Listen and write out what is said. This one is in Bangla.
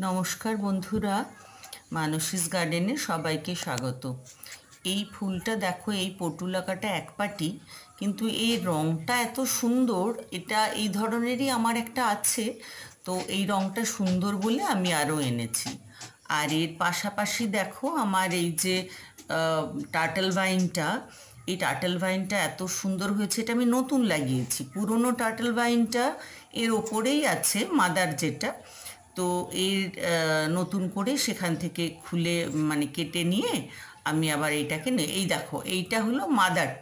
নমস্কার বন্ধুরা, মানসীস গার্ডেনে সবাইকে স্বাগত। এই ফুলটা দেখো, এই পটুলাকাটা একপাটি, কিন্তু এই রঙটা এত সুন্দর। এটা এই ধরনেরই আমার একটা আছে, তো এই রঙটা সুন্দর বলে আমি আরও এনেছি। আর এর পাশাপাশি দেখো আমার এই যে টার্টল ভাইনটা, এই টার্টল ভাইনটা এত সুন্দর হয়েছে। এটা আমি নতুন লাগিয়েছি, পুরনো টার্টল ভাইনটা এর ওপরেই আছে মাদার যেটা। তো এর নতুন করে সেখান থেকে খুলে মানে কেটে নিয়ে আমি আবার এইটাকে এই দেখো, এইটা হলো মাদার।